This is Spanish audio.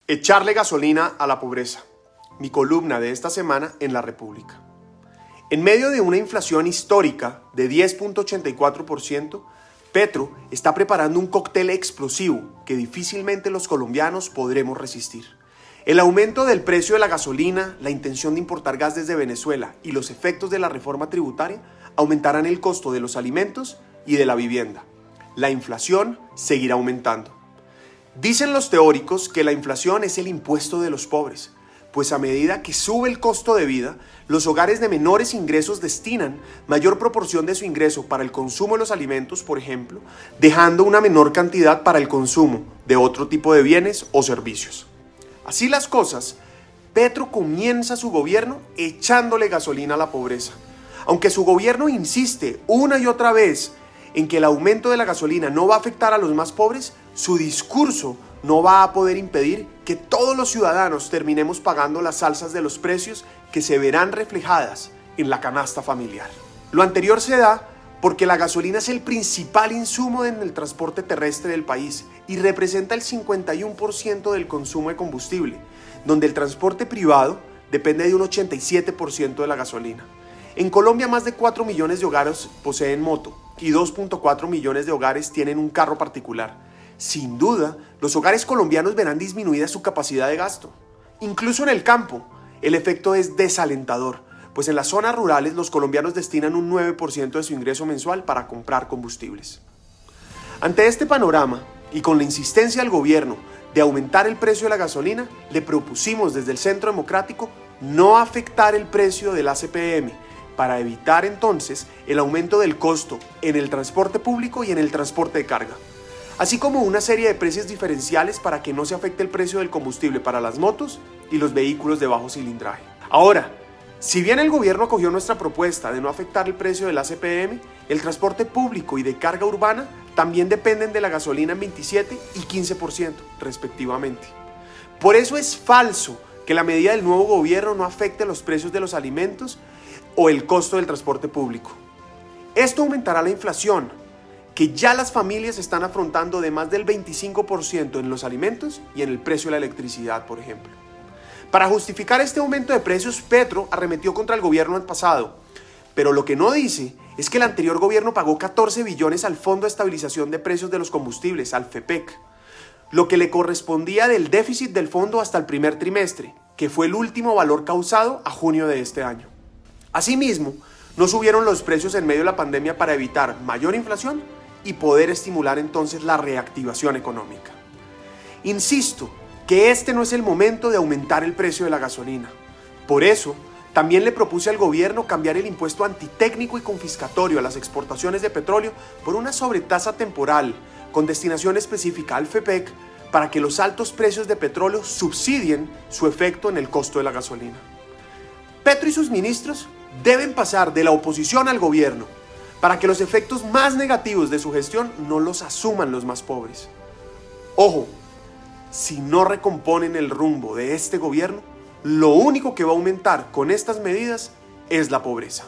Echarle gasolina a la pobreza. Mi columna de esta semana en La República. En medio de una inflación histórica de 10.84%, Petro está preparando un cóctel explosivo que difícilmente los colombianos podremos resistir. El aumento del precio de la gasolina, la intención de importar gas desde Venezuela y los efectos de la reforma tributaria aumentarán el costo de los alimentos y de la vivienda. La inflación seguirá aumentando. Dicen los teóricos que la inflación es el impuesto de los pobres, pues a medida que sube el costo de vida, los hogares de menores ingresos destinan mayor proporción de su ingreso para el consumo de los alimentos, por ejemplo, dejando una menor cantidad para el consumo de otro tipo de bienes o servicios. Así las cosas, Petro comienza su gobierno echándole gasolina a la pobreza. Aunque su gobierno insiste una y otra vez en que el aumento de la gasolina no va a afectar a los más pobres, su discurso no va a poder impedir que todos los ciudadanos terminemos pagando las alzas de los precios que se verán reflejadas en la canasta familiar. Lo anterior se da porque la gasolina es el principal insumo en el transporte terrestre del país y representa el 51% del consumo de combustible, donde el transporte privado depende de un 87% de la gasolina. En Colombia, más de 4 millones de hogares poseen moto y 2.4 millones de hogares tienen un carro particular. Sin duda, los hogares colombianos verán disminuida su capacidad de gasto. Incluso en el campo, el efecto es desalentador, pues en las zonas rurales los colombianos destinan un 9% de su ingreso mensual para comprar combustibles. Ante este panorama, y con la insistencia del gobierno de aumentar el precio de la gasolina, le propusimos desde el Centro Democrático no afectar el precio del ACPM, para evitar entonces el aumento del costo en el transporte público y en el transporte de carga, así como una serie de precios diferenciales para que no se afecte el precio del combustible para las motos y los vehículos de bajo cilindraje. Ahora, si bien el gobierno acogió nuestra propuesta de no afectar el precio del ACPM, el transporte público y de carga urbana también dependen de la gasolina en 27 y 15% respectivamente. Por eso es falso que la medida del nuevo gobierno no afecte los precios de los alimentos o el costo del transporte público. Esto aumentará la inflación, que ya las familias están afrontando de más del 25% en los alimentos y en el precio de la electricidad, por ejemplo. Para justificar este aumento de precios, Petro arremetió contra el gobierno pasado, pero lo que no dice es que el anterior gobierno pagó 14 billones al Fondo de Estabilización de Precios de los Combustibles, al FEPEC, lo que le correspondía del déficit del fondo hasta el primer trimestre, que fue el último valor causado a junio de este año. Asimismo, no subieron los precios en medio de la pandemia para evitar mayor inflación y poder estimular entonces la reactivación económica. Insisto que este no es el momento de aumentar el precio de la gasolina. Por eso, también le propuse al gobierno cambiar el impuesto antitécnico y confiscatorio a las exportaciones de petróleo por una sobretasa temporal con destinación específica al FEPEC para que los altos precios de petróleo subsidien su efecto en el costo de la gasolina. Petro y sus ministros deben pasar de la oposición al gobierno para que los efectos más negativos de su gestión no los asuman los más pobres. Ojo, si no recomponen el rumbo de este gobierno, lo único que va a aumentar con estas medidas es la pobreza.